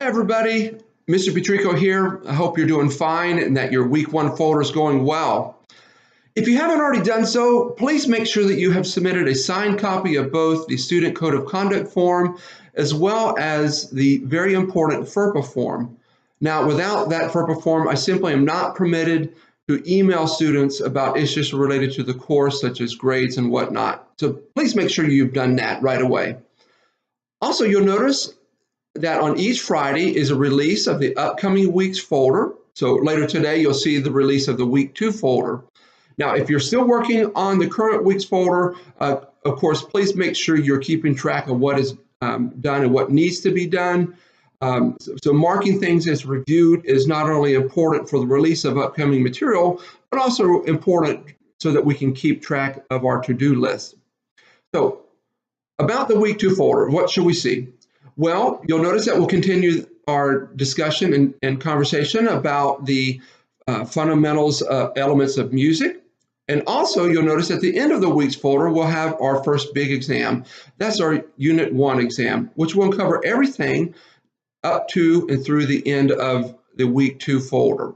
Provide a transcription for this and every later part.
Hi everybody, Mr. Petrico here. I hope you're doing fine and that your week one folder is going well. If you haven't already done so, please make sure that you have submitted a signed copy of both the Student Code of Conduct form as well as the very important FERPA form. Now, without that FERPA form, I simply am not permitted to email students about issues related to the course, such as grades and whatnot. So please make sure you've done that right away. Also, you'll notice that on each Friday is a release of the upcoming week's folder. So later today, you'll see the release of the week 2 folder. Now, if you're still working on the current week's folder, of course, please make sure you're keeping track of what is done and what needs to be done. So marking things as reviewed is not only important for the release of upcoming material, but also important so that we can keep track of our to-do list. So about the week 2 folder, what should we see? Well, you'll notice that we'll continue our discussion and conversation about the fundamentals elements of music. And also, you'll notice at the end of the week's folder, we'll have our first big exam. That's our Unit 1 exam, which will cover everything up to and through the end of the week 2 folder.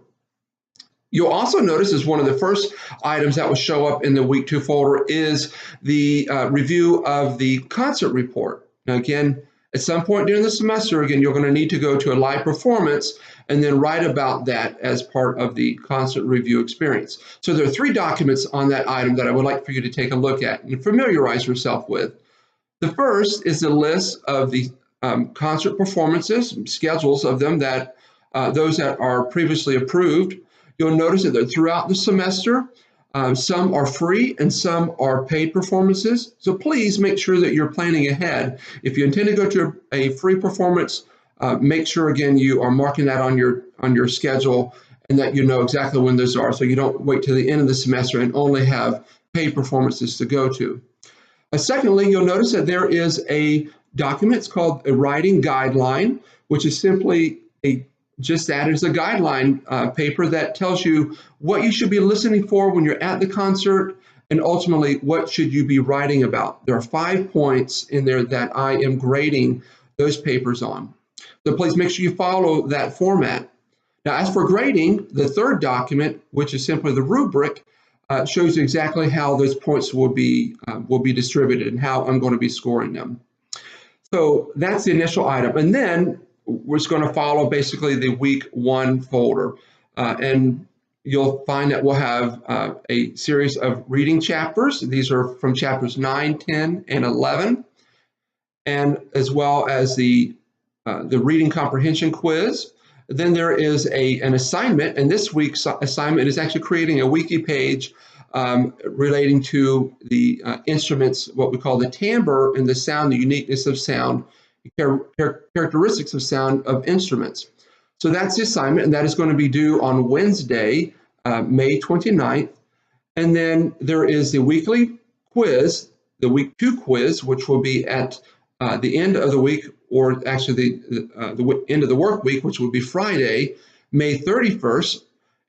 You'll also notice as one of the first items that will show up in the week 2 folder is the review of the concert report. Now, again, at some point during the semester, again, you're going to need to go to a live performance and then write about that as part of the concert review experience. So there are 3 documents on that item that I would like for you to take a look at and familiarize yourself with. The first is the list of the concert performances, schedules of them, that those that are previously approved. You'll notice that they're throughout the semester. Some are free and some are paid performances. So please make sure that you're planning ahead. If you intend to go to a free performance, make sure again you are marking that on your schedule and that you know exactly when those are, so you don't wait till the end of the semester and only have paid performances to go to. Secondly, you'll notice that there is a document. It's called a writing guideline, which is simply just that is a guideline paper that tells you what you should be listening for when you're at the concert, and ultimately what should you be writing about. There are 5 points in there that I am grading those papers on. So please make sure you follow that format. Now, as for grading, the third document, which is simply the rubric, shows you exactly how those points will be distributed and how I'm going to be scoring them. So that's the initial item. And then we're just going to follow basically the week 1 folder. And you'll find that we'll have a series of reading chapters. These are from chapters 9, 10, and 11, and as well as the reading comprehension quiz. Then there is an assignment, and this week's assignment is actually creating a wiki page relating to the instruments, what we call the timbre and the sound, the uniqueness of sound, characteristics of sound of instruments. So that's the assignment, and that is going to be due on Wednesday, May 29th. And then there is the weekly quiz, the week 2 quiz, which will be at the end of the week, or actually the end of the work week, which will be Friday, May 31st.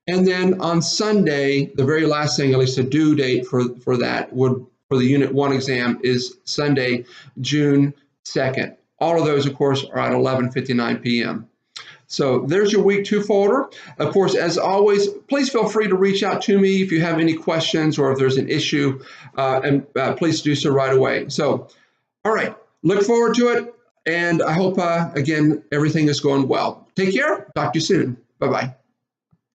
And then on Sunday, the very last thing, at least a due date for that, for the Unit 1 exam is Sunday, June 2nd. All of those, of course, are at 11:59 p.m. So there's your week 2 folder. Of course, as always, please feel free to reach out to me if you have any questions or if there's an issue, and please do so right away. So, all right, look forward to it, and I hope, again, everything is going well. Take care. Talk to you soon. Bye-bye.